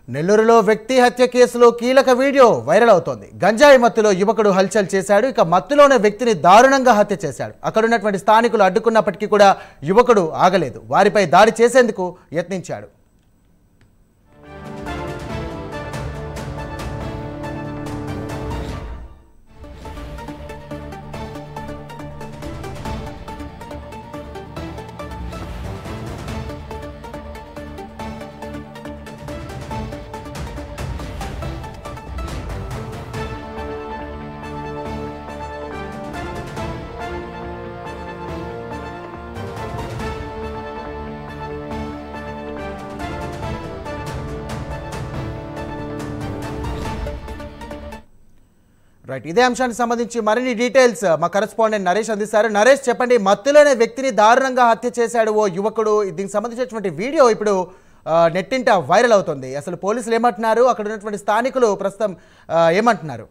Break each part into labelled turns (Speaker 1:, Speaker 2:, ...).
Speaker 1: నెల్లూరులో వ్యక్తి హత్య కేసులో కీలక వీడియో వైరల్ అవుతోంది. గంజాయి మత్తులో యువకుడు హల్చల్ చేశాడు. ఇక మత్తులోనే వ్యక్తిని దారుణంగా హత్య చేశాడు. అక్కడున్నటువంటి స్థానికులు అడ్డుకున్నప్పటికీ కూడా యువకుడు ఆగలేదు. వారిపై దాడి చేసేందుకు యత్నించాడు. రైట్, ఇదే అంశానికి సంబంధించి మరిన్ని డీటెయిల్స్ మా కరెస్పాండెంట్ నరేష్ అందిస్తారు. నరేష్, చెప్పండి, మత్తులోనే వ్యక్తిని దారుణంగా హత్య చేశాడు ఓ యువకుడు. దీనికి సంబంధించినటువంటి వీడియో ఇప్పుడు నెట్టింట వైరల్ అవుతుంది. అసలు పోలీసులు ఏమంటున్నారు, అక్కడ ఉన్నటువంటి స్థానికులు ప్రస్తుతం ఏమంటున్నారు?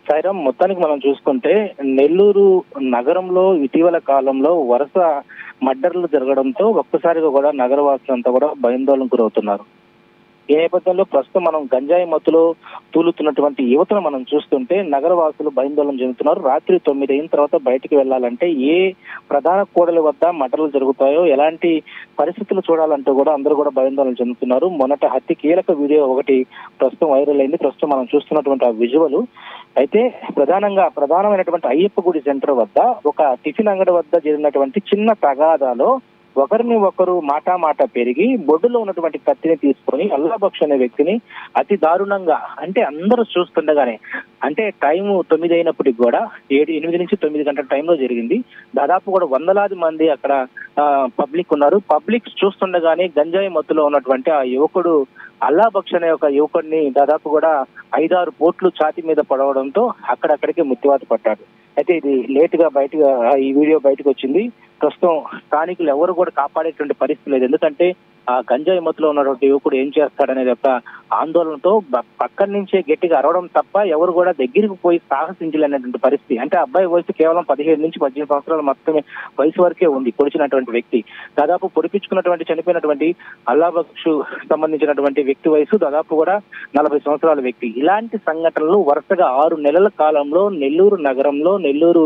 Speaker 2: సాయిరామ్, మొత్తానికి మనం చూసుకుంటే నెల్లూరు నగరంలో ఇటీవల కాలంలో వరుస మర్డర్లు జరగడంతో ఒక్కసారిగా కూడా నగరవాసులంతా కూడా భయాందోళనకు గురవుతున్నారు. ఈ నేపథ్యంలో ప్రస్తుతం మనం గంజాయి మత్తులో తూలుతున్నటువంటి యువతను మనం చూస్తుంటే నగరవాసులు భయాందోళన చెందుతున్నారు. రాత్రి 9 అయిన తర్వాత బయటికి వెళ్లాలంటే ఏ ప్రధాన కూడలి వద్ద మటర్లు జరుగుతాయో, ఎలాంటి పరిస్థితులు చూడాలంటూ కూడా అందరూ కూడా భయాందోళన చెందుతున్నారు. మొన్నటి హత్య కీలక వీడియో ఒకటి ప్రస్తుతం వైరల్ అయింది. ప్రస్తుతం మనం చూస్తున్నటువంటి ఆ విజువల్ అయితే ప్రధానమైనటువంటి అయ్యప్ప గుడి సెంటర్ వద్ద ఒక టిఫిన్ అంగడి వద్ద జరిగినటువంటి చిన్న తగాదాలో ఒకరిని ఒకరు మాటా పెరిగి బొడ్డులో ఉన్నటువంటి కత్తిని తీసుకొని అల్లాబక్ష్ అనే వ్యక్తిని అతి దారుణంగా, అంటే అందరూ చూస్తుండగానే, అంటే టైం 9 అయినప్పటికి కూడా 8 నుంచి 9 గంటల టైంలో జరిగింది. దాదాపు కూడా వందలాది మంది అక్కడ పబ్లిక్ ఉన్నారు. పబ్లిక్ చూస్తుండగానే గంజాయి మత్తులో ఉన్నటువంటి ఆ యువకుడు అల్లాబక్ష్ అనే ఒక యువకుడిని దాదాపు కూడా 5-6 పోట్లు ఛాతీ మీద పడవడంతో అక్కడికి మృత్యువాత పడ్డాడు. అయితే ఇది లేట్ గా ఈ వీడియో బయటకు వచ్చింది. ప్రస్తుతం స్థానికులు ఎవరు కూడా కాపాడేటువంటి పరిస్థితి లేదు. ఎందుకంటే ఆ గంజాయి మత్తులో ఉన్నటువంటి యువకుడు ఏం చేస్తాడనేది ఒక ఆందోళనతో పక్కన నుంచే గట్టిగా అరవడం తప్ప ఎవరు కూడా దగ్గరికి పోయి సాహసించలేనటువంటి పరిస్థితి. అంటే అబ్బాయి వయసు కేవలం 17 నుంచి 18 సంవత్సరాలు మాత్రమే వయసు వరకే ఉంది. పొడిచినటువంటి వ్యక్తి దాదాపు పొడిపించుకున్నటువంటి చనిపోయినటువంటి అల్లాబక్ష్ సంబంధించినటువంటి వ్యక్తి వయసు దాదాపు కూడా 40 సంవత్సరాల వ్యక్తి. ఇలాంటి సంఘటనలు వరుసగా 6 నెలల కాలంలో నెల్లూరు నగరంలో, నెల్లూరు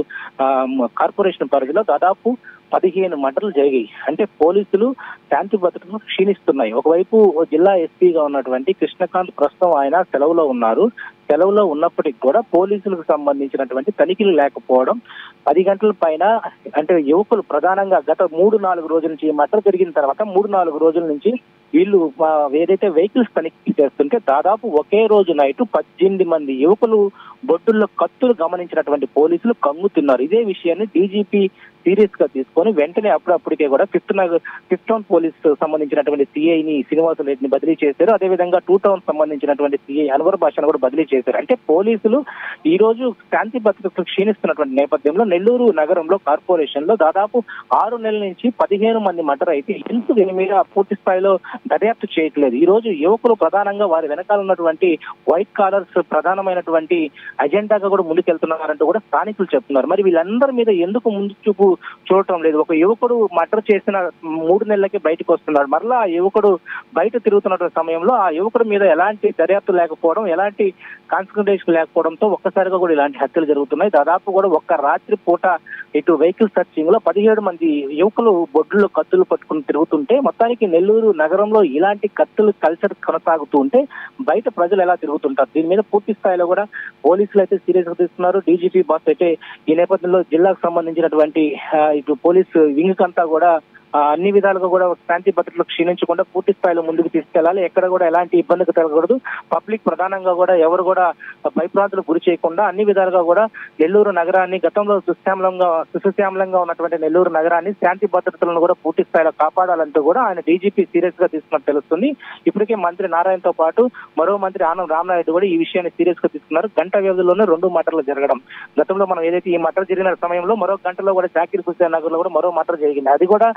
Speaker 2: కార్పొరేషన్ పరిధిలో దాదాపు 15 మర్డర్లు జరిగాయి. అంటే పోలీసులు శాంతి భద్రతను క్షీణిస్తున్నాయి. ఒకవైపు జిల్లా ఎస్పీగా ఉన్నటువంటి కృష్ణకాంత్ ప్రస్తుతం ఆయన సెలవులో ఉన్నారు. సెలవులో ఉన్నప్పటికీ కూడా పోలీసులకు సంబంధించినటువంటి తనిఖీలు లేకపోవడం, 10 గంటల పైన, అంటే యువకులు ప్రధానంగా గత 3-4 రోజుల నుంచి మర్డర్ జరిగిన తర్వాత 3-4 రోజుల నుంచి వీళ్ళు ఏదైతే వెహికల్స్ తనిఖీ చేస్తుంటే దాదాపు ఒకే రోజు నైట్ 18 మంది యువకులు బొడ్డుల్లో కత్తులు గమనించినటువంటి పోలీసులు కంగుతున్నారు. ఇదే విషయాన్ని డీజీపీ సీరియస్ గా తీసుకొని వెంటనే అప్పుడప్పటికే కూడా ఫిఫ్త్ టౌన్ పోలీస్ సంబంధించినటువంటి సిఐని శ్రీనివాస రెడ్డిని బదిలీ చేశారు. అదేవిధంగా 2 టౌన్ సంబంధించినటువంటి సిఐ అన్వర్ భాషను కూడా బదిలీ చేశారు. అంటే పోలీసులు ఈ రోజు శాంతి భద్రతలు క్షీణిస్తున్నటువంటి నేపథ్యంలో నెల్లూరు నగరంలో కార్పొరేషన్ లో దాదాపు 6 నెలల నుంచి 15 మంది మర్డర్ అయితే ఎందుకు దీని మీద పూర్తి స్థాయిలో దర్యాప్తు చేయట్లేదు. ఈ రోజు యువకులు ప్రధానంగా వారి వెనకాల ఉన్నటువంటి వైట్ కాలర్స్ ప్రధానమైనటువంటి అజెండాగా కూడా ముందుకెళ్తున్నారంటూ కూడా స్థానికులు చెప్తున్నారు. మరి వీళ్ళందరి మీద ఎందుకు ముందు చూపు చూడటం లేదు? ఒక యువకుడు మర్డర్ చేసిన 3 నెలలకి బయటకు వస్తున్నాడు. మరలా ఆ యువకుడు బయట తిరుగుతున్న సమయంలో ఆ యువకుడి మీద ఎలాంటి దర్యాప్తు లేకపోవడం, ఎలాంటి కాన్సన్ట్రేషన్ లేకపోవడంతో ఒక్కసారిగా కూడా ఇలాంటి హత్యలు జరుగుతున్నాయి. దాదాపు కూడా ఒక్క రాత్రి పూట ఇటు వెహికల్ సర్చింగ్ లో 17 మంది యువకులు బొడ్డులో కత్తులు పట్టుకుని తిరుగుతుంటే మొత్తానికి నెల్లూరు నగరంలో ఇలాంటి కత్తులు కల్చర్ కొనసాగుతూ ఉంటే బయట ప్రజలు ఎలా తిరుగుతుంటారు? దీని మీద పూర్తి స్థాయిలో కూడా పోలీసులు అయితే సీరియస్ గా తీసుకున్నారు. డీజీపీ బాస్ అయితే ఈ నేపథ్యంలో జిల్లాకు సంబంధించినటువంటి ఇటు పోలీసు వింగ్ అంతా కూడా అన్ని విధాలుగా కూడా శాంతి భద్రతలు క్షీణించకుండా పూర్తి స్థాయిలో ముందుకు తీసుకెళ్లాలి. ఎక్కడ కూడా ఎలాంటి ఇబ్బందికి కలగకూడదు. పబ్లిక్ ప్రధానంగా కూడా ఎవరు కూడా భయప్రాంతులకు గురి చేయకుండా అన్ని విధాలుగా కూడా నెల్లూరు నగరాన్ని, గతంలో సుశ్యామలంగా ఉన్నటువంటి నెల్లూరు నగరాన్ని శాంతి భద్రతలను కూడా పూర్తి స్థాయిలో కాపాడాలంటూ కూడా ఆయన డీజీపీ సీరియస్ గా తీసుకున్నట్టు తెలుస్తుంది. ఇప్పటికే మంత్రి నారాయణతో పాటు మరో మంత్రి ఆనం రామనాయుడు కూడా ఈ విషయాన్ని సీరియస్ గా తీసుకున్నారు. గంట వ్యవధిలోనే 2 మర్డర్లు జరగడం, గతంలో మనం ఏదైతే ఈ మర్డర్ జరిగిన సమయంలో మరో గంటలో కూడా జాకీర్ హుస్సేన్ నగర్ లో కూడా మరో మర్డర్ జరిగింది. అది కూడా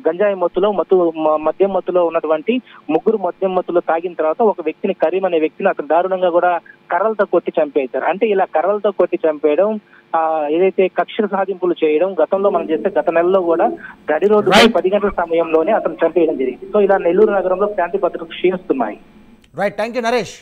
Speaker 2: గంజాయి మద్యం మత్తులో ఉన్నటువంటి 3 మద్యం మత్తులో తాగిన తర్వాత ఒక వ్యక్తిని, కరీం అనే వ్యక్తిని అతను దారుణంగా కూడా కర్రలతో కొట్టి చంపేశారు. అంటే ఇలా కర్రలతో కొట్టి చంపేయడం, ఏదైతే కక్ష సాధింపులు చేయడం గతంలో మనం చేస్తే గత నెలలో కూడా గడి రోడ్డు 10 గంటల సమయంలోనే అతను చంపేయడం జరిగింది. సో ఇలా నెల్లూరు నగరంలో శాంతి భద్రతలు క్షీణిస్తున్నాయి.
Speaker 1: Right, thank you Naresh.